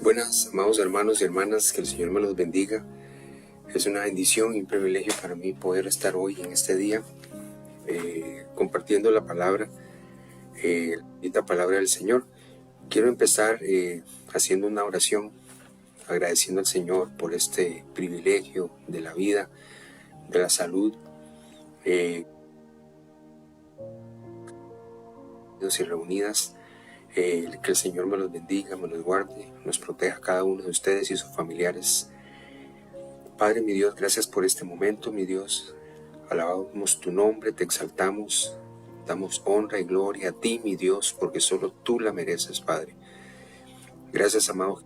Buenas, amados hermanos y hermanas, que el Señor me los bendiga. Es una bendición y un privilegio para mí poder estar hoy en este día compartiendo la palabra, la palabra del Señor. Quiero empezar haciendo una oración, agradeciendo al Señor por este privilegio de la vida, de la salud, y reunidas. Que el Señor me los bendiga, me los guarde, nos proteja a cada uno de ustedes y sus familiares. Padre, mi Dios, gracias por este momento, mi Dios. Alabamos tu nombre, te exaltamos, damos honra y gloria a ti, mi Dios, porque solo tú la mereces, Padre. Gracias, amado,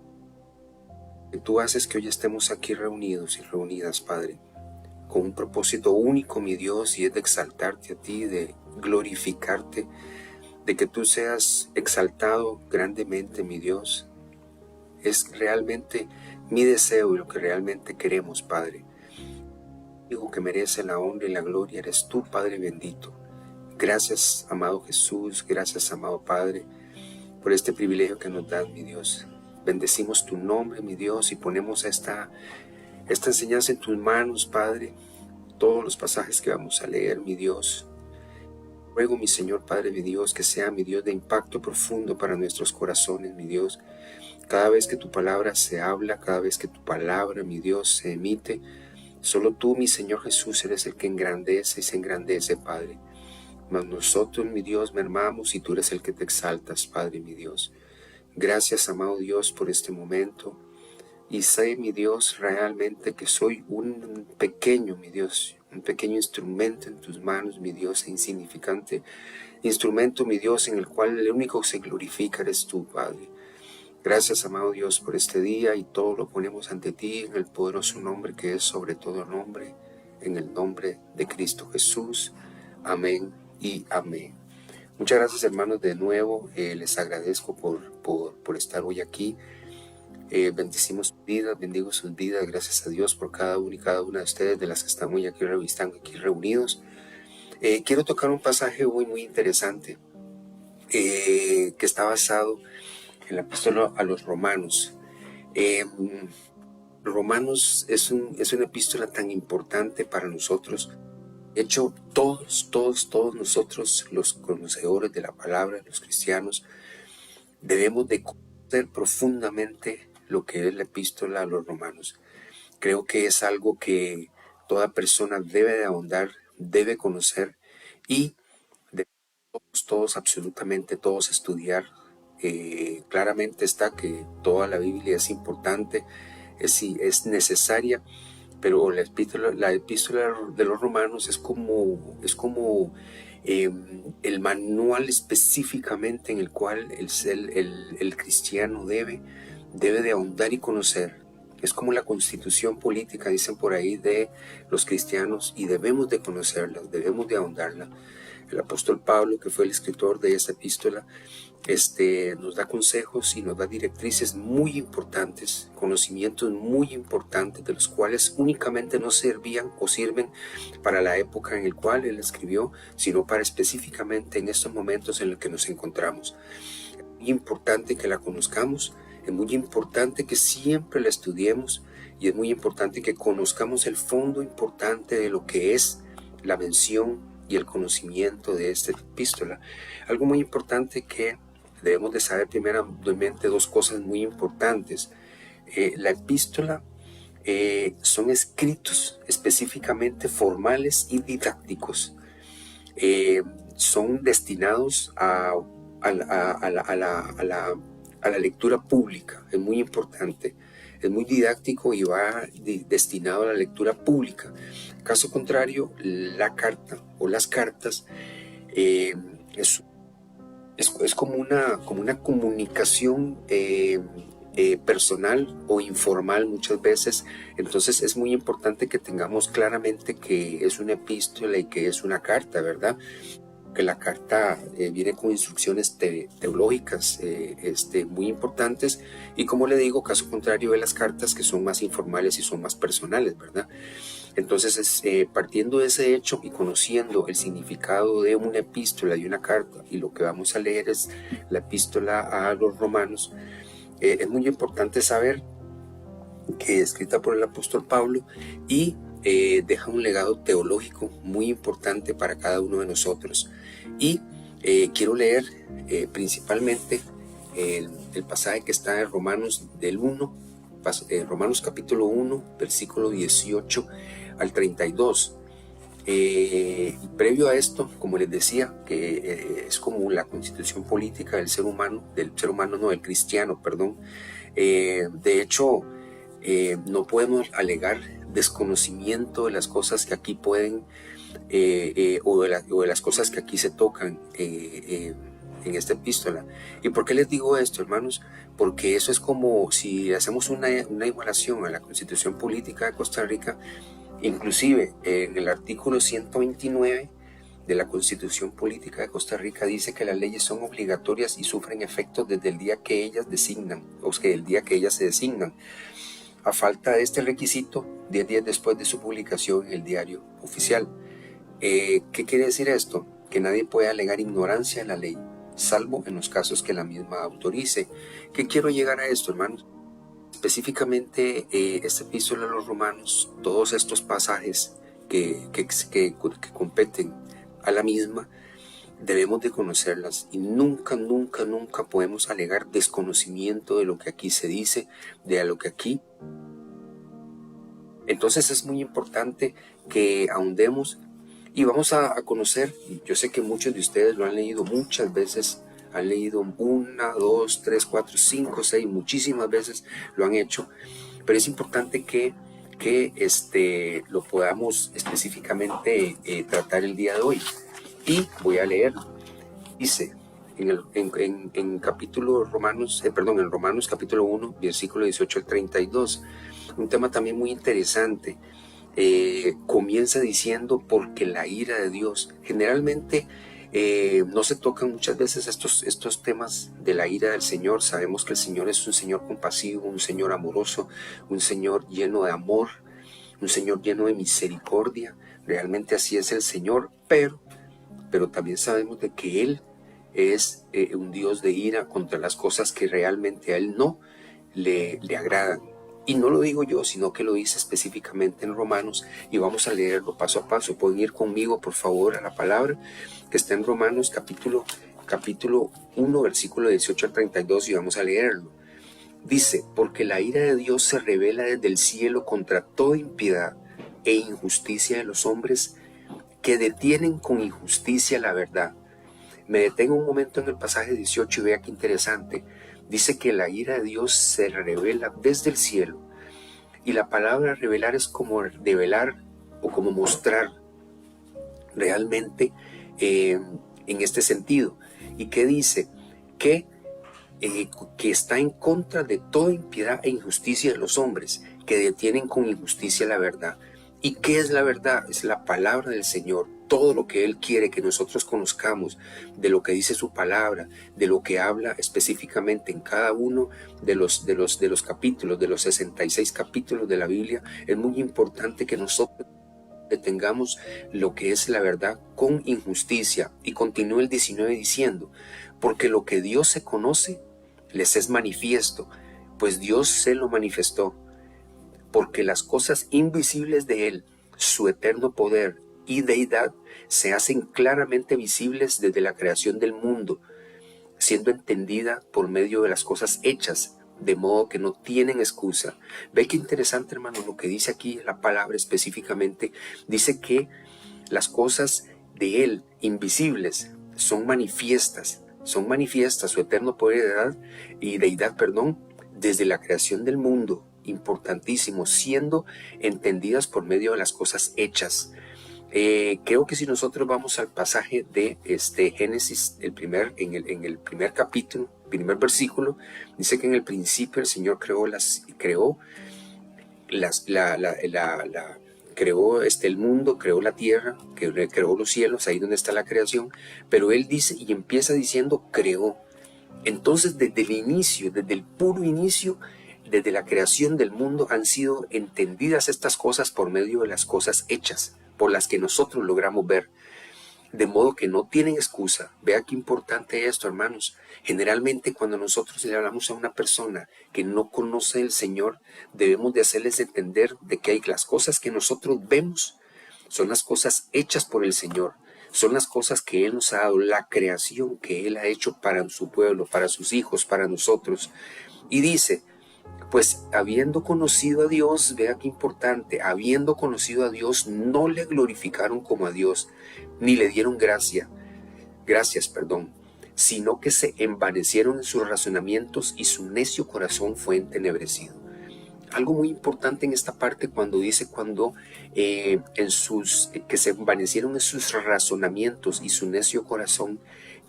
que tú haces que hoy estemos aquí reunidos y reunidas, Padre, con un propósito único, mi Dios, y es de exaltarte a ti, de glorificarte, de que tú seas exaltado grandemente, mi Dios. Es realmente mi deseo y lo que realmente queremos, Padre. Hijo que merece la honra y la gloria, eres tú, Padre bendito. Gracias, amado Jesús, gracias, amado Padre, por este privilegio que nos das, mi Dios. Bendecimos tu nombre, mi Dios, y ponemos esta enseñanza en tus manos, Padre. Todos los pasajes que vamos a leer, mi Dios. Ruego, mi Señor, Padre, mi Dios, que sea, mi Dios, de impacto profundo para nuestros corazones, mi Dios. Cada vez que tu palabra se habla, cada vez que tu palabra, mi Dios, se emite, solo tú, mi Señor Jesús, eres el que engrandece y se engrandece, Padre. Mas nosotros, mi Dios, mermamos y tú eres el que te exaltas, Padre, mi Dios. Gracias, amado Dios, por este momento. Y sé, mi Dios, realmente que soy un pequeño, mi Dios, un pequeño instrumento en tus manos, mi Dios, e insignificante instrumento, mi Dios, en el cual el único que se glorifica eres tú, Padre. Gracias, amado Dios, por este día, y todo lo ponemos ante ti en el poderoso nombre que es sobre todo nombre, en el nombre de Cristo Jesús. Amén y amén. Muchas gracias, hermanos, de nuevo. Les agradezco por estar hoy aquí. Bendecimos sus vidas, bendigo sus vidas. Gracias a Dios por cada uno y cada una de ustedes, de las que están hoy aquí reunidos. Quiero tocar un pasaje muy interesante que está basado en la epístola a los Romanos. Romanos es una epístola tan importante para nosotros. De hecho, todos nosotros, los conocedores de la palabra, los cristianos, debemos de conocer profundamente lo que es la epístola a los Romanos. Creo que es algo que toda persona debe de ahondar, debe conocer y todos, absolutamente todos estudiar. Claramente está que toda la Biblia es importante, es necesaria, pero la epístola de los Romanos es como el manual específicamente en el cual el cristiano debe de ahondar y conocer. Es como la constitución política, dicen por ahí, de los cristianos, y debemos de conocerla, debemos de ahondarla. El apóstol Pablo, que fue el escritor de esta epístola, nos da consejos y nos da directrices muy importantes, conocimientos muy importantes, de los cuales únicamente no servían o sirven para la época en la cual él escribió, sino para específicamente en estos momentos en los que nos encontramos. Es muy importante que la conozcamos, es muy importante que siempre la estudiemos, y es muy importante que conozcamos el fondo importante de lo que es la mención y el conocimiento de esta epístola. Algo muy importante que debemos de saber primeramente, dos cosas muy importantes. La epístola son escritos específicamente formales y didácticos. Son destinados a la lectura pública. Es muy importante. Es muy didáctico y va destinado a la lectura pública. Caso contrario, la carta o las cartas es como una comunicación personal o informal muchas veces. Entonces es muy importante que tengamos claramente que es una epístola y que es una carta, ¿verdad? Que la carta viene con instrucciones teológicas muy importantes, y como le digo, caso contrario de las cartas, que son más informales y son más personales, ¿verdad? Entonces, partiendo de ese hecho y conociendo el significado de una epístola y una carta, y lo que vamos a leer es la epístola a los Romanos, Es muy importante saber que es escrita por el apóstol Pablo y deja un legado teológico muy importante para cada uno de nosotros. Y quiero leer principalmente el pasaje que está en Romanos del 1, Romanos capítulo 1, versículo 18 al 32. Previo a esto, como les decía, que es como la constitución política del ser humano, del cristiano, perdón. De hecho, no podemos alegar desconocimiento de las cosas que aquí pueden, o de las cosas que aquí se tocan en esta epístola. ¿Y por qué les digo esto, hermanos? Porque eso es como si hacemos una igualación a la constitución política de Costa Rica. Inclusive en el artículo 129 de la Constitución Política de Costa Rica dice que las leyes son obligatorias y sufren efectos desde el día que ellas designan, o sea, el día que ellas se designan. A falta de este requisito, 10 días después de su publicación en el diario oficial. ¿Qué quiere decir esto? Que nadie puede alegar ignorancia de la ley, salvo en los casos que la misma autorice. ¿Qué quiero llegar a esto, hermanos? Específicamente esta epístola a los romanos, todos estos pasajes que competen a la misma, debemos de conocerlas y nunca podemos alegar desconocimiento de lo que aquí se dice, de lo que aquí. Entonces es muy importante que ahondemos y vamos a conocer. Yo sé que muchos de ustedes lo han leído muchas veces, han leído 1, 2, 3, 4, 5, 6, muchísimas veces lo han hecho, pero es importante que lo podamos específicamente tratar el día de hoy. Y voy a leerlo. Dice en Romanos capítulo 1, versículo 18 al 32, un tema también muy interesante. Comienza diciendo porque la ira de Dios. Generalmente no se tocan muchas veces estos temas de la ira del Señor. Sabemos que el Señor es un Señor compasivo, un Señor amoroso, un Señor lleno de amor, un Señor lleno de misericordia. Realmente así es el Señor, pero también sabemos de que Él es un Dios de ira contra las cosas que realmente a Él no le agradan. Y no lo digo yo, sino que lo dice específicamente en Romanos, y vamos a leerlo paso a paso. Pueden ir conmigo, por favor, a la palabra que está en Romanos capítulo 1, versículo 18 al 32, y vamos a leerlo. Dice, porque la ira de Dios se revela desde el cielo contra toda impiedad e injusticia de los hombres que detienen con injusticia la verdad. Me detengo un momento en el pasaje 18 y vea qué interesante. Dice que la ira de Dios se revela desde el cielo. Y la palabra revelar es como develar o como mostrar realmente en este sentido. ¿Y qué dice? Que está en contra de toda impiedad e injusticia de los hombres, que detienen con injusticia la verdad. ¿Y qué es la verdad? Es la palabra del Señor. Todo lo que Él quiere que nosotros conozcamos, de lo que dice su palabra, de lo que habla específicamente en cada uno de los capítulos, de los 66 capítulos de la Biblia, es muy importante que nosotros detengamos lo que es la verdad con injusticia. Y continúa el 19 diciendo, porque lo que Dios se conoce, les es manifiesto, pues Dios se lo manifestó, porque las cosas invisibles de Él, su eterno poder y deidad, se hacen claramente visibles desde la creación del mundo, siendo entendida por medio de las cosas hechas, de modo que no tienen excusa. Ve qué interesante, hermano, lo que dice aquí la palabra específicamente. Dice que las cosas de Él, invisibles, son manifiestas, su eterno poder y deidad, desde la creación del mundo. Importantísimo, siendo entendidas por medio de las cosas hechas. Creo que si nosotros vamos al pasaje de Génesis, en el primer capítulo, primer versículo, dice que en el principio el Señor creó el mundo, creó la tierra, creó los cielos, ahí donde está la creación, pero Él dice y empieza diciendo creó. Entonces desde el inicio, desde el puro inicio, desde la creación del mundo han sido entendidas estas cosas por medio de las cosas hechas, por las que nosotros logramos ver. de modo que no tienen excusa. Vea qué importante esto, hermanos. Generalmente cuando nosotros le hablamos a una persona que no conoce el Señor, debemos de hacerles entender de que hay las cosas que nosotros vemos son las cosas hechas por el Señor. Son las cosas que Él nos ha dado, la creación que Él ha hecho para su pueblo, para sus hijos, para nosotros. Y dice, pues habiendo conocido a Dios, vea qué importante, habiendo conocido a Dios, no le glorificaron como a Dios, ni le dieron gracias, sino que se envanecieron en sus razonamientos y su necio corazón fue entenebrecido. Algo muy importante en esta parte cuando dice que se envanecieron en sus razonamientos y su necio corazón.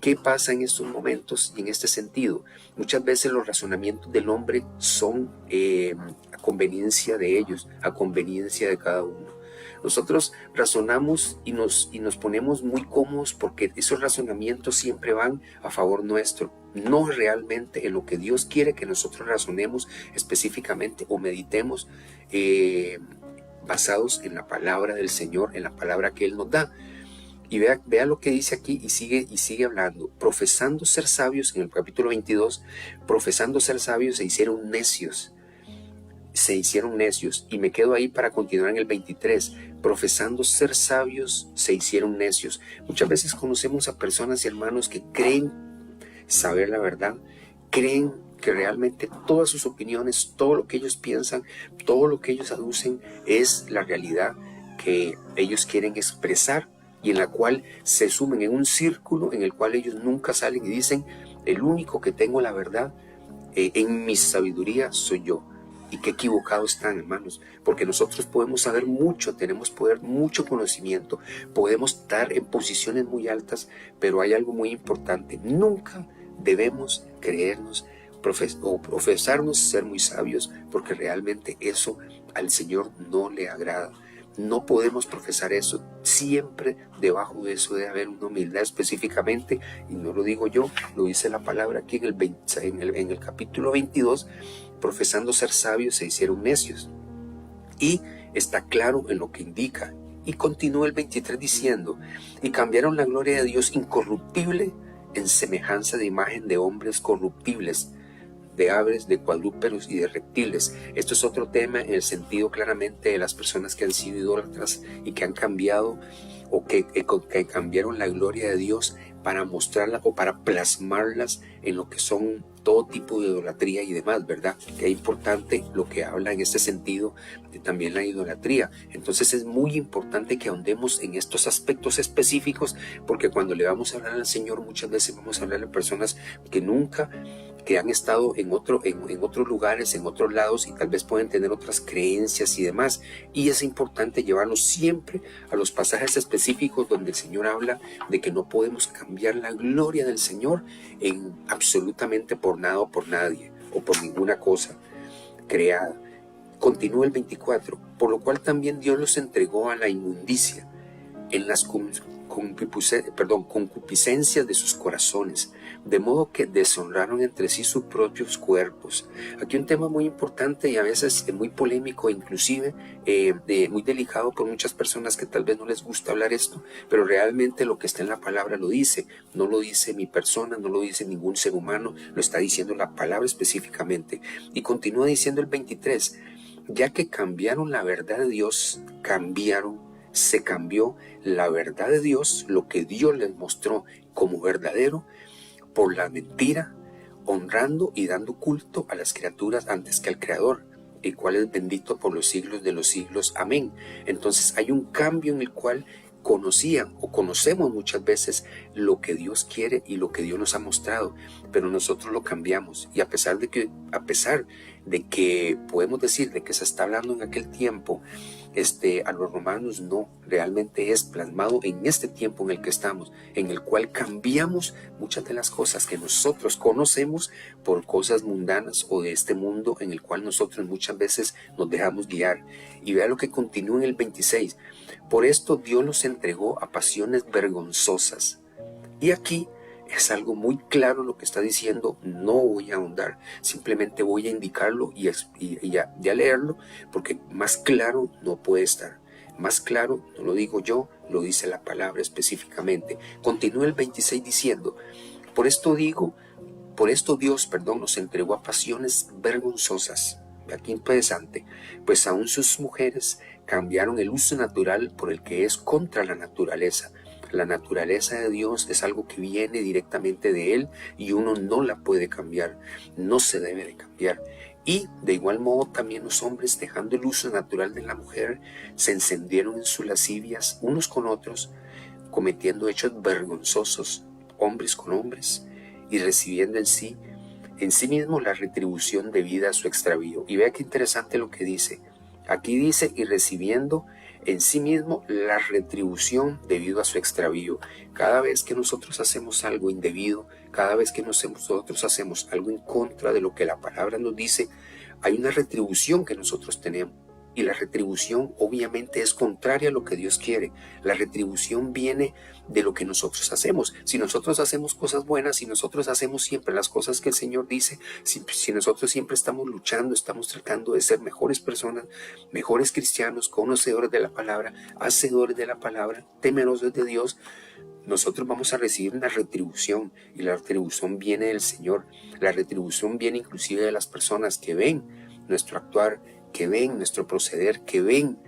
¿Qué pasa en estos momentos y en este sentido? Muchas veces los razonamientos del hombre son a conveniencia de ellos, a conveniencia de cada uno. Nosotros razonamos y nos ponemos muy cómodos porque esos razonamientos siempre van a favor nuestro, no realmente en lo que Dios quiere que nosotros razonemos específicamente o meditemos basados en la palabra del Señor, en la palabra que Él nos da. Y vea lo que dice aquí y sigue hablando. Profesando ser sabios, en el capítulo 22, profesando ser sabios se hicieron necios. Y me quedo ahí para continuar en el 23. Profesando ser sabios se hicieron necios. Muchas veces conocemos a personas y hermanos que creen saber la verdad, creen que realmente todas sus opiniones, todo lo que ellos piensan, todo lo que ellos aducen es la realidad que ellos quieren expresar y en la cual se sumen en un círculo en el cual ellos nunca salen y dicen, el único que tengo la verdad en mi sabiduría soy yo. Y qué equivocados están, hermanos, porque nosotros podemos saber mucho, tenemos poder, mucho conocimiento, podemos estar en posiciones muy altas, pero hay algo muy importante: nunca debemos creernos o profesarnos ser muy sabios, porque realmente eso al Señor no le agrada. No podemos profesar eso. Siempre debajo de eso debe haber una humildad específicamente, y no lo digo yo, lo dice la palabra aquí en el capítulo 22. Profesando ser sabios se hicieron necios. Y está claro en lo que indica. Y continúa el 23 diciendo, y cambiaron la gloria de Dios incorruptible en semejanza de imagen de hombres corruptibles, de aves, de cuadrúpedos y de reptiles. Esto es otro tema en el sentido claramente de las personas que han sido idólatras y que han cambiado o que cambiaron la gloria de Dios para mostrarla o para plasmarlas en lo que son todo tipo de idolatría y demás, ¿verdad? Que es importante lo que habla en este sentido de también la idolatría. Entonces es muy importante que ahondemos en estos aspectos específicos, porque cuando le vamos a hablar al Señor muchas veces vamos a hablar a personas que han estado en otros lugares, en otros lados, y tal vez pueden tener otras creencias y demás, y es importante llevarnos siempre a los pasajes específicos donde el Señor habla de que no podemos cambiar la gloria del Señor en absolutamente por nada o por nadie o por ninguna cosa creada. Continúa el 24, por lo cual también Dios los entregó a la inmundicia en las concupiscencias de sus corazones, de modo que deshonraron entre sí sus propios cuerpos. Aquí un tema muy importante y a veces muy polémico, inclusive muy delicado por muchas personas que tal vez no les gusta hablar esto, pero realmente lo que está en la palabra lo dice. No lo dice mi persona, no lo dice ningún ser humano, lo está diciendo la palabra específicamente. Y continúa diciendo el 23, ya que cambiaron la verdad de Dios, se cambió la verdad de Dios, lo que Dios les mostró como verdadero, por la mentira, honrando y dando culto a las criaturas antes que al Creador, el cual es bendito por los siglos de los siglos. Amén. Entonces hay un cambio en el cual conocían o conocemos muchas veces lo que Dios quiere y lo que Dios nos ha mostrado, pero nosotros lo cambiamos. Y a pesar de que podemos decir de que se está hablando en aquel tiempo a los romanos, no, realmente es plasmado en este tiempo en el que estamos, en el cual cambiamos muchas de las cosas que nosotros conocemos por cosas mundanas o de este mundo en el cual nosotros muchas veces nos dejamos guiar. Y vea lo que continúa en el 26, por esto Dios los entregó a pasiones vergonzosas. Y aquí es algo muy claro lo que está diciendo. No voy a ahondar, simplemente voy a indicarlo y ya leerlo, porque más claro no puede estar. Más claro no lo digo yo, lo dice la palabra específicamente. Continúa el 26 diciendo, por esto Dios, nos entregó a pasiones vergonzosas. Aquí interesante, pues aún sus mujeres cambiaron el uso natural por el que es contra la naturaleza. La naturaleza de Dios es algo que viene directamente de Él y uno no la puede cambiar, no se debe de cambiar. Y de igual modo también los hombres, dejando el uso natural de la mujer, se encendieron en sus lascivias unos con otros, cometiendo hechos vergonzosos, hombres con hombres, y recibiendo en sí mismo la retribución debida a su extravío. Y vea qué interesante lo que dice. Aquí dice, y recibiendo en sí mismo la retribución debido a su extravío. Cada vez que nosotros hacemos algo indebido, cada vez que nosotros hacemos algo en contra de lo que la palabra nos dice, hay una retribución que nosotros tenemos. Y la retribución obviamente es contraria a lo que Dios quiere. La retribución viene de lo que nosotros hacemos. Si nosotros hacemos cosas buenas, si nosotros hacemos siempre las cosas que el Señor dice, si nosotros siempre estamos luchando, estamos tratando de ser mejores personas, mejores cristianos, conocedores de la palabra, hacedores de la palabra, temerosos de Dios, nosotros vamos a recibir una retribución, y la retribución viene del Señor. La retribución viene inclusive de las personas que ven nuestro actuar, que ven nuestro proceder, que ven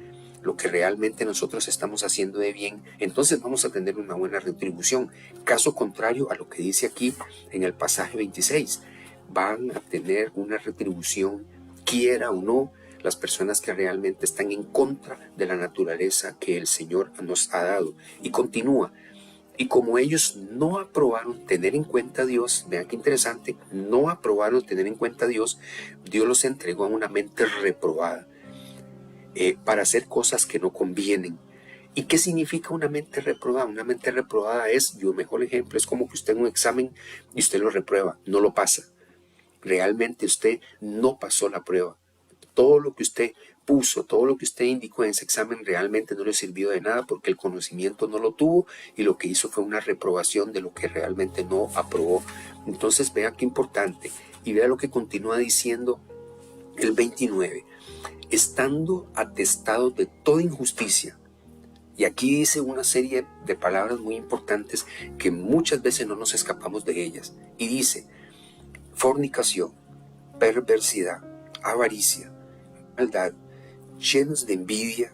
lo que realmente nosotros estamos haciendo de bien. Entonces vamos a tener una buena retribución. Caso contrario a lo que dice aquí en el pasaje 26, van a tener una retribución, quiera o no, las personas que realmente están en contra de la naturaleza que el Señor nos ha dado. Y continúa. Y como ellos no aprobaron tener en cuenta a Dios, vean qué interesante, no aprobaron tener en cuenta a Dios, Dios los entregó a una mente reprobada para hacer cosas que no convienen. ¿Y qué significa una mente reprobada? Una mente reprobada es, y un mejor ejemplo, es como que usted en un examen y usted lo reprueba, no lo pasa. Realmente usted no pasó la prueba. Todo lo que usted puso, todo lo que usted indicó en ese examen realmente no le sirvió de nada porque el conocimiento no lo tuvo y lo que hizo fue una reprobación de lo que realmente no aprobó. Entonces vea qué importante y vea lo que continúa diciendo el 29. Estando atestados de toda injusticia. Y aquí dice una serie de palabras muy importantes que muchas veces no nos escapamos de ellas. Y dice, fornicación, perversidad, avaricia, maldad, llenos de envidia,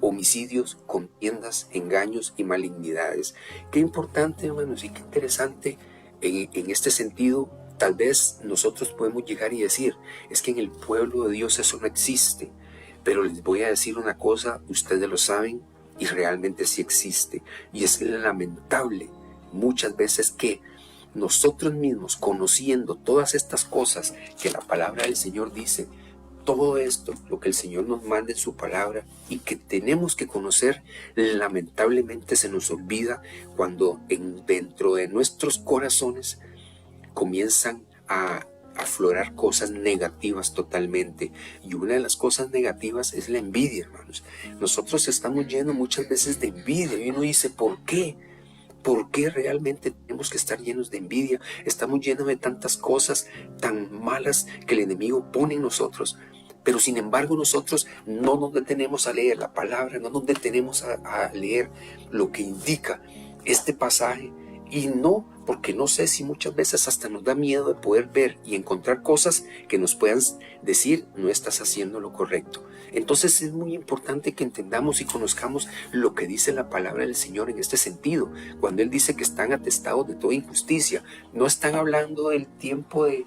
homicidios, contiendas, engaños y malignidades. Qué importante, hermanos, y qué interesante en este sentido. Tal vez nosotros podemos llegar y decir, es que en el pueblo de Dios eso no existe. Pero les voy a decir una cosa, ustedes lo saben, y realmente sí existe. Y es lamentable muchas veces que nosotros mismos, conociendo todas estas cosas que la palabra del Señor dice, todo esto, lo que el Señor nos manda en su palabra y que tenemos que conocer, lamentablemente se nos olvida cuando dentro de nuestros corazones comienzan a aflorar cosas negativas totalmente. Y una de las cosas negativas es la envidia, hermanos. Nosotros estamos llenos muchas veces de envidia y uno dice, ¿por qué? ¿Por qué realmente tenemos que estar llenos de envidia? Estamos llenos de tantas cosas tan malas que el enemigo pone en nosotros. Pero sin embargo nosotros no nos detenemos a leer la palabra, no nos detenemos a leer lo que indica este pasaje. Y no, porque no sé si muchas veces hasta nos da miedo de poder ver y encontrar cosas que nos puedan decir, no estás haciendo lo correcto. Entonces es muy importante que entendamos y conozcamos lo que dice la palabra del Señor en este sentido. Cuando Él dice que están atestados de toda injusticia, no están hablando del tiempo de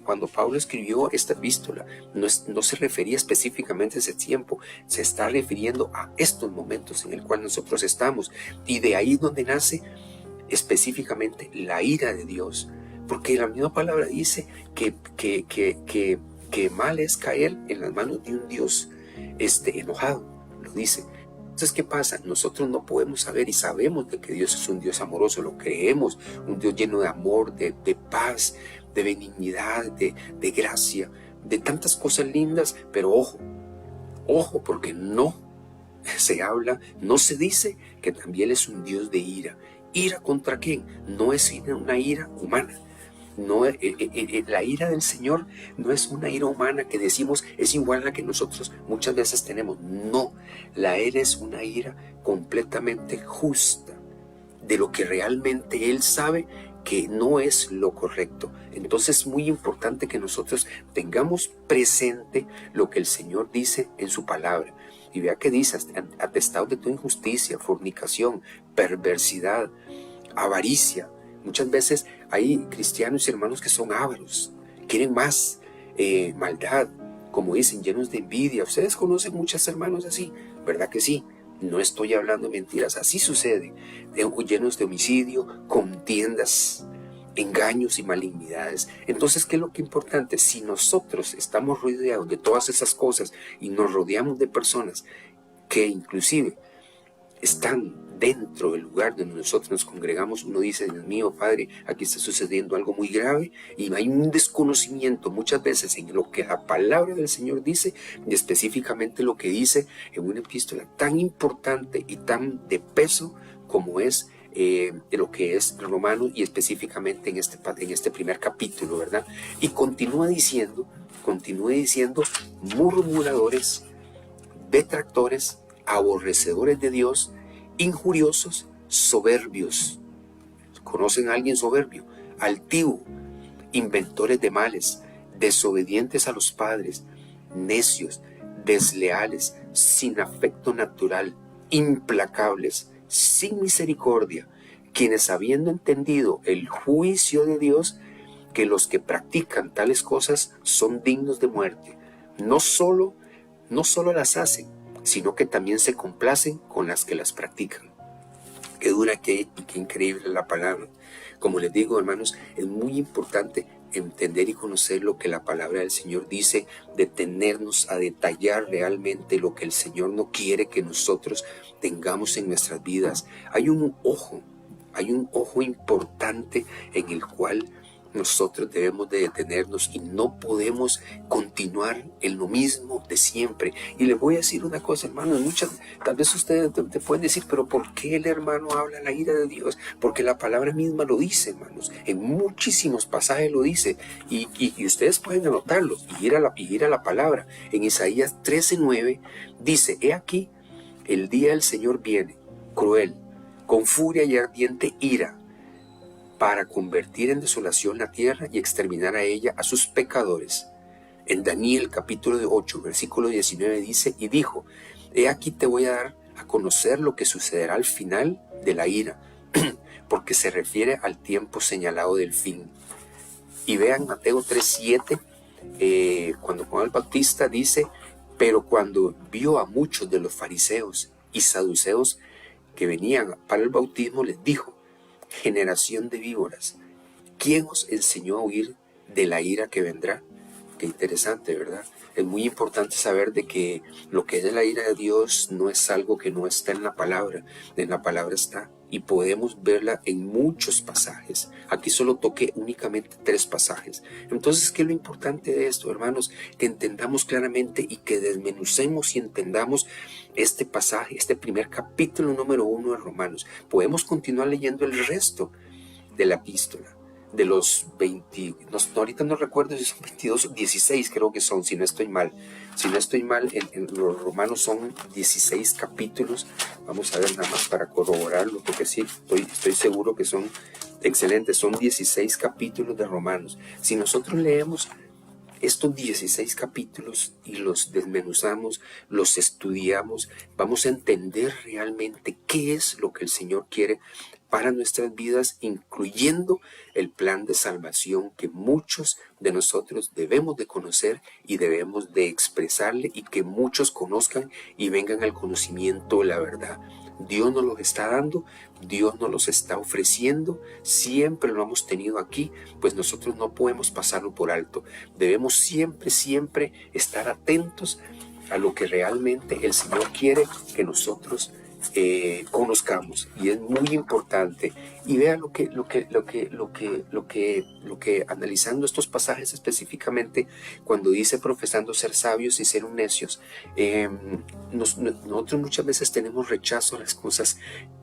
cuando Pablo escribió esta epístola. No se refería específicamente a ese tiempo, se está refiriendo a estos momentos en el cual nosotros estamos. Y de ahí es donde nace específicamente la ira de Dios, porque la misma palabra dice que mal es caer en las manos de un Dios enojado, lo dice. Entonces, ¿qué pasa? Nosotros no podemos saber y sabemos de que Dios es un Dios amoroso, lo creemos, un Dios lleno de amor, de paz, de benignidad, de gracia, de tantas cosas lindas, pero ojo, porque no se habla, no se dice que también es un Dios de ira. ¿Ira contra quién? No es una ira humana, No, la ira del Señor no es una ira humana que decimos es igual a la que nosotros muchas veces tenemos. No, la ira es una ira completamente justa, de lo que realmente Él sabe que no es lo correcto. Entonces es muy importante que nosotros tengamos presente lo que el Señor dice en su palabra. Y vea que dice, atestados de tu injusticia, fornicación, perversidad, avaricia. Muchas veces hay cristianos y hermanos que son ávaros, quieren más maldad, como dicen, llenos de envidia. Ustedes conocen muchos hermanos así, ¿verdad que sí? No estoy hablando mentiras, así sucede. Llenos de homicidio, contiendas, engaños y malignidades. Entonces, ¿qué es lo que es importante? Si nosotros estamos rodeados de todas esas cosas y nos rodeamos de personas que inclusive están dentro del lugar donde nosotros nos congregamos, uno dice, Dios mío, Padre, aquí está sucediendo algo muy grave, y hay un desconocimiento muchas veces en lo que la palabra del Señor dice, y específicamente lo que dice en una epístola tan importante y tan de peso como es de lo que es Romanos, y específicamente en este primer capítulo, ¿verdad? Y continúa diciendo, murmuradores, detractores, aborrecedores de Dios, injuriosos, soberbios. ¿Conocen a alguien soberbio? Altivo, inventores de males, desobedientes a los padres, necios, desleales, sin afecto natural, implacables, sin misericordia, quienes habiendo entendido el juicio de Dios, que los que practican tales cosas son dignos de muerte, no solo las hacen, sino que también se complacen con las que las practican. Qué dura y qué increíble la palabra. Como les digo, hermanos, es muy importante entender y conocer lo que la palabra del Señor dice, detenernos a detallar realmente lo que el Señor no quiere que nosotros tengamos en nuestras vidas. Hay un ojo importante en el cual nosotros debemos de detenernos y no podemos continuar en lo mismo de siempre. Y les voy a decir una cosa, hermanos, tal vez ustedes te pueden decir, pero ¿por qué el hermano habla la ira de Dios? Porque la palabra misma lo dice, hermanos, en muchísimos pasajes lo dice, y ustedes pueden anotarlo y ir a la palabra. En Isaías 13:9 dice, he aquí, el día del Señor viene, cruel, con furia y ardiente ira, para convertir en desolación la tierra y exterminar a ella a sus pecadores. En Daniel capítulo 8, versículo 19 dice, y dijo, he aquí te voy a dar a conocer lo que sucederá al final de la ira, porque se refiere al tiempo señalado del fin. Y vean Mateo 3:7, cuando Juan el Bautista dice, pero cuando vio a muchos de los fariseos y saduceos que venían para el bautismo, les dijo, generación de víboras, ¿quién os enseñó a huir de la ira que vendrá? Qué interesante, ¿verdad? Es muy importante saber de que lo que es la ira de Dios no es algo que no está en la palabra está, y podemos verla en muchos pasajes. Aquí solo toqué únicamente 3 pasajes. Entonces, ¿qué es lo importante de esto, hermanos? Que entendamos claramente y que desmenucemos y entendamos este pasaje, este primer capítulo número 1 de Romanos. Podemos continuar leyendo el resto de la epístola, de los 20, ahorita no recuerdo si son 22 o 16, creo que son, si no estoy mal, en los Romanos son 16 capítulos. Vamos a ver nada más para corroborarlo, porque sí, estoy seguro que son excelentes, son 16 capítulos de Romanos. Si nosotros leemos estos 16 capítulos y los desmenuzamos, los estudiamos, vamos a entender realmente qué es lo que el Señor quiere para nuestras vidas, incluyendo el plan de salvación que muchos de nosotros debemos de conocer y debemos de expresarle, y que muchos conozcan y vengan al conocimiento de la verdad. Dios nos los está dando, Dios nos los está ofreciendo, siempre lo hemos tenido aquí, pues nosotros no podemos pasarlo por alto. Debemos siempre estar atentos a lo que realmente el Señor quiere que nosotros conozcamos, y es muy importante. Y vea lo que analizando estos pasajes específicamente, cuando dice profesando ser sabios y ser necios, nosotros muchas veces tenemos rechazo a las cosas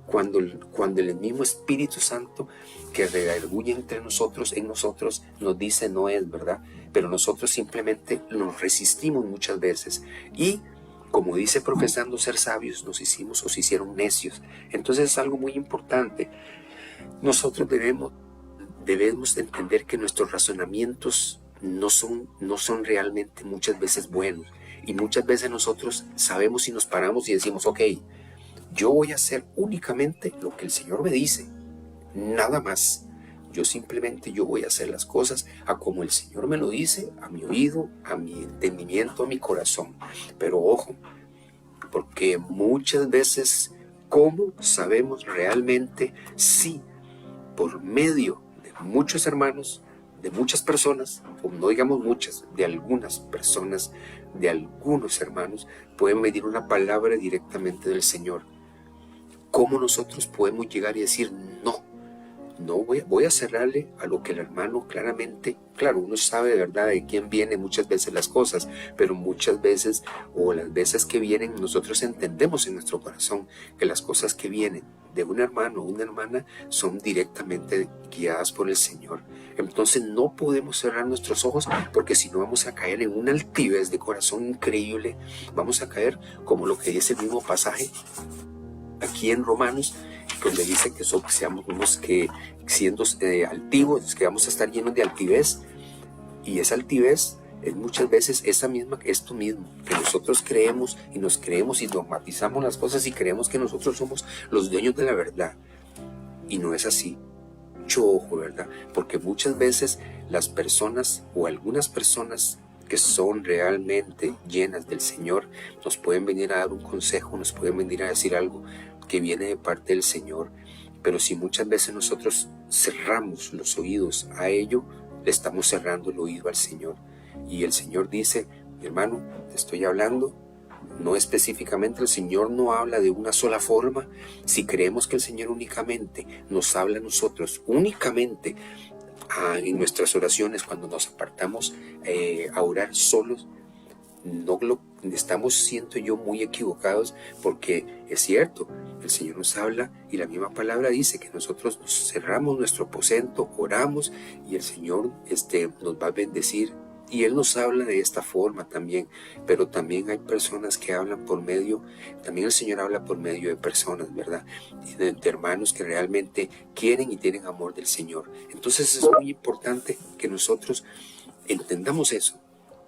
cuando el mismo Espíritu Santo que redarguye en nosotros nos dice no es verdad, pero nosotros simplemente nos resistimos muchas veces, y como dice profesando ser sabios, nos hicieron necios. Entonces es algo muy importante. Nosotros debemos entender que nuestros razonamientos no son realmente muchas veces buenos. Y muchas veces nosotros sabemos y nos paramos y decimos, ok, yo voy a hacer únicamente lo que el Señor me dice, nada más. Yo voy a hacer las cosas a como el Señor me lo dice, a mi oído, a mi entendimiento, a mi corazón. Pero ojo, porque muchas veces, ¿cómo sabemos realmente si por medio de muchos hermanos, de muchas personas, o no digamos muchas, de algunas personas, de algunos hermanos, pueden venir una palabra directamente del Señor? ¿Cómo nosotros podemos llegar y decir no voy a cerrarle a lo que el hermano claramente, claro, uno sabe de verdad de quién vienen muchas veces las cosas, pero muchas veces, o las veces que vienen, nosotros entendemos en nuestro corazón que las cosas que vienen de un hermano o una hermana son directamente guiadas por el Señor? Entonces no podemos cerrar nuestros ojos, porque si no vamos a caer en una altivez de corazón increíble. Vamos a caer como lo que dice el mismo pasaje aquí en Romanos, donde dice que seamos unos que, siendo altivos, que vamos a estar llenos de altivez. Y esa altivez es muchas veces esto mismo, que nosotros creemos y dogmatizamos las cosas y creemos que nosotros somos los dueños de la verdad. Y no es así. Mucho ojo, ¿verdad? Porque muchas veces las personas, o algunas personas que son realmente llenas del Señor, nos pueden venir a dar un consejo, nos pueden venir a decir algo que viene de parte del Señor. Pero si muchas veces nosotros cerramos los oídos a ello, le estamos cerrando el oído al Señor. Y el Señor dice, mi hermano, te estoy hablando, no específicamente, el Señor no habla de una sola forma. Si creemos que el Señor únicamente nos habla a nosotros, únicamente en nuestras oraciones, cuando nos apartamos a orar solos, estamos, siento yo, muy equivocados, porque es cierto, el Señor nos habla y la misma palabra dice que nosotros nos cerramos nuestro aposento, oramos y el Señor nos va a bendecir, y Él nos habla de esta forma también. Pero también hay personas que hablan también el Señor habla por medio de personas, ¿verdad? De hermanos que realmente quieren y tienen amor del Señor. Entonces es muy importante que nosotros entendamos eso,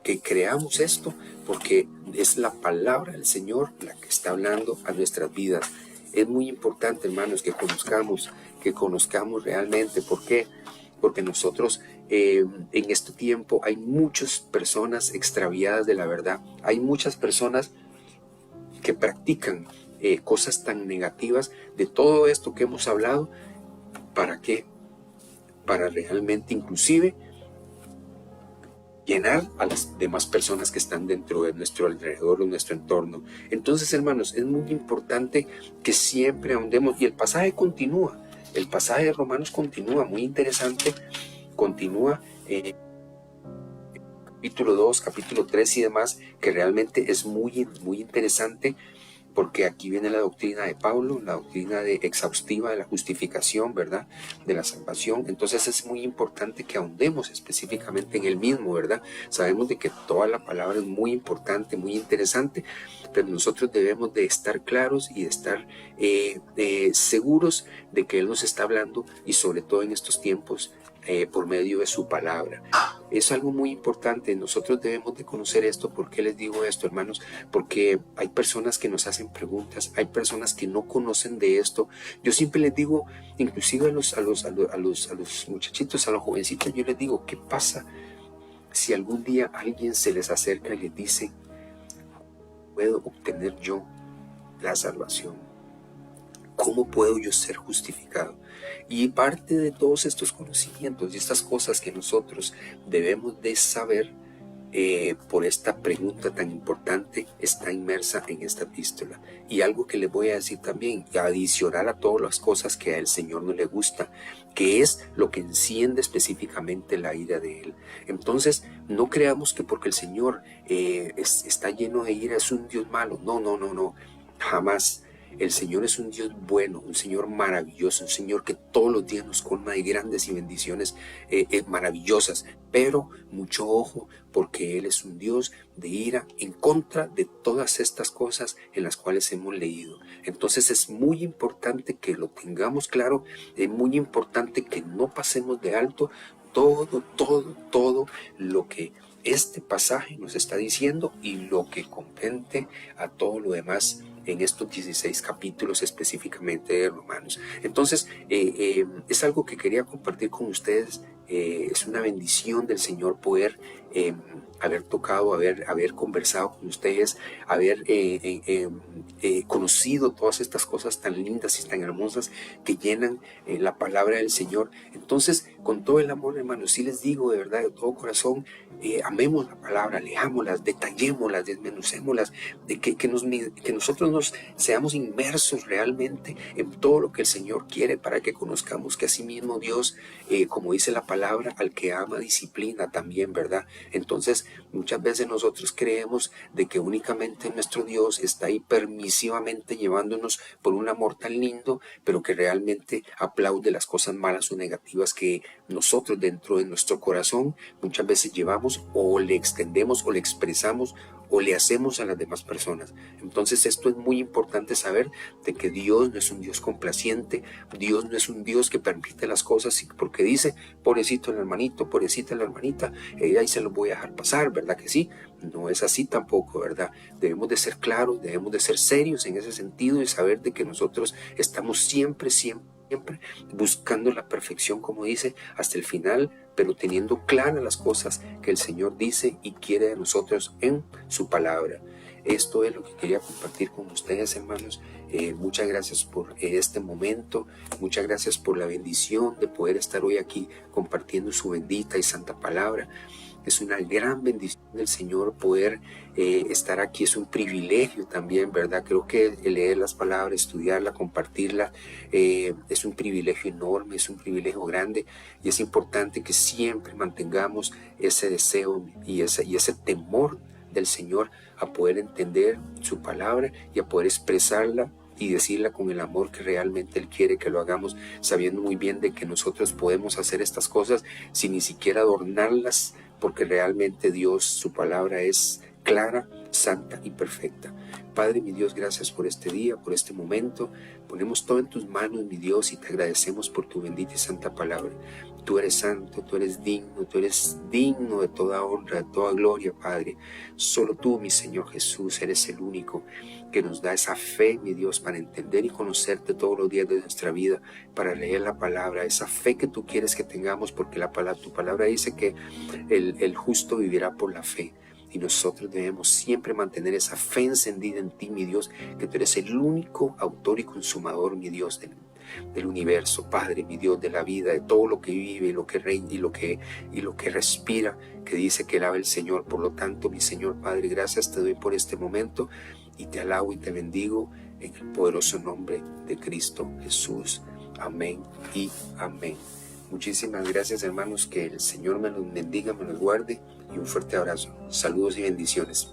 que creamos esto, porque es la palabra del Señor la que está hablando a nuestras vidas. Es muy importante, hermanos, que conozcamos realmente. ¿Por qué? Porque nosotros en este tiempo hay muchas personas extraviadas de la verdad. Hay muchas personas que practican cosas tan negativas de todo esto que hemos hablado. ¿Para qué? Para realmente inclusive llenar a las demás personas que están dentro de nuestro alrededor o nuestro entorno. Entonces, hermanos, es muy importante que siempre ahondemos. Y el pasaje de Romanos continúa, muy interesante, continúa capítulo 2, capítulo 3 y demás, que realmente es muy, muy interesante, porque aquí viene la doctrina de Pablo, la doctrina exhaustiva de la justificación, ¿verdad? De la salvación. Entonces es muy importante que ahondemos específicamente en el mismo, ¿verdad? Sabemos de que toda la palabra es muy importante, muy interesante, pero nosotros debemos de estar claros y de estar seguros de que Él nos está hablando, y sobre todo en estos tiempos, por medio de su palabra. Es algo muy importante. Nosotros debemos de conocer esto. ¿Por qué les digo esto, hermanos? Porque hay personas que nos hacen preguntas, hay personas que no conocen de esto. Yo siempre les digo, inclusive a los muchachitos, a los jovencitos, yo les digo, ¿qué pasa si algún día alguien se les acerca y les dice, ¿puedo obtener yo la salvación? ¿Cómo puedo yo ser justificado? Y parte de todos estos conocimientos y estas cosas que nosotros debemos de saber por esta pregunta tan importante está inmersa en esta epístola. Y algo que les voy a decir también, adicional a todas las cosas que al Señor no le gusta, que es lo que enciende específicamente la ira de Él. Entonces, no creamos que porque el Señor está lleno de ira es un Dios malo. No, no, no, no, jamás. El Señor es un Dios bueno, un Señor maravilloso, un Señor que todos los días nos colma de grandes y bendiciones maravillosas, pero mucho ojo, porque Él es un Dios de ira en contra de todas estas cosas en las cuales hemos leído. Entonces es muy importante que lo tengamos claro, es muy importante que no pasemos de alto todo lo que este pasaje nos está diciendo y lo que compete a todo lo demás en estos 16 capítulos específicamente de Romanos. Entonces, es algo que quería compartir con ustedes. Es una bendición del Señor poder haber tocado, haber conversado con ustedes, haber conocido todas estas cosas tan lindas y tan hermosas que llenan la palabra del Señor. Entonces, con todo el amor, hermanos, sí les digo de verdad, de todo corazón, amemos la palabra, leámoslas, detallémoslas, desmenucémoslas, de que nosotros nos seamos inmersos realmente en todo lo que el Señor quiere, para que conozcamos que así mismo Dios, como dice la palabra, al que ama disciplina también, ¿verdad? Entonces, muchas veces nosotros creemos de que únicamente nuestro Dios está ahí permisivamente llevándonos por un amor tan lindo, pero que realmente aplaude las cosas malas o negativas que nosotros dentro de nuestro corazón muchas veces llevamos, o le extendemos, o le expresamos, o le hacemos a las demás personas. Entonces esto es muy importante saber, de que Dios no es un Dios complaciente, Dios no es un Dios que permite las cosas porque dice, pobrecito el hermanito, pobrecita la hermanita, ahí se lo voy a dejar pasar, ¿verdad que sí? No es así tampoco, ¿verdad? Debemos de ser claros, debemos de ser serios en ese sentido y saber de que nosotros estamos siempre buscando la perfección, como dice, hasta el final, pero teniendo claras las cosas que el Señor dice y quiere de nosotros en su palabra. Esto es lo que quería compartir con ustedes, hermanos. Muchas gracias por este momento, muchas gracias por la bendición de poder estar hoy aquí compartiendo su bendita y santa palabra. Es una gran bendición del Señor poder estar aquí, es un privilegio también, ¿verdad? Creo que leer las palabras, estudiarla, compartirla, es un privilegio enorme, es un privilegio grande, y es importante que siempre mantengamos ese deseo y ese temor del Señor a poder entender su palabra y a poder expresarla y decirla con el amor que realmente Él quiere que lo hagamos, sabiendo muy bien de que nosotros podemos hacer estas cosas sin ni siquiera adornarlas, porque realmente Dios, su palabra es clara, santa y perfecta. Padre, mi Dios, gracias por este día, por este momento. Ponemos todo en tus manos, mi Dios, y te agradecemos por tu bendita y santa palabra. Tú eres santo, tú eres digno de toda honra, de toda gloria, Padre. Solo tú, mi Señor Jesús, eres el único que nos da esa fe, mi Dios, para entender y conocerte todos los días de nuestra vida, para leer la palabra, esa fe que tú quieres que tengamos, porque tu palabra dice que el justo vivirá por la fe. Y nosotros debemos siempre mantener esa fe encendida en ti, mi Dios, que tú eres el único autor y consumador, mi Dios, del universo, Padre, mi Dios, de la vida, de todo lo que vive y lo que reina y lo que respira, que dice que alaba el Señor. Por lo tanto, mi Señor, Padre, gracias te doy por este momento y te alabo y te bendigo en el poderoso nombre de Cristo Jesús. Amén y amén. Muchísimas gracias, hermanos, que el Señor me los bendiga, me los guarde, y un fuerte abrazo. Saludos y bendiciones.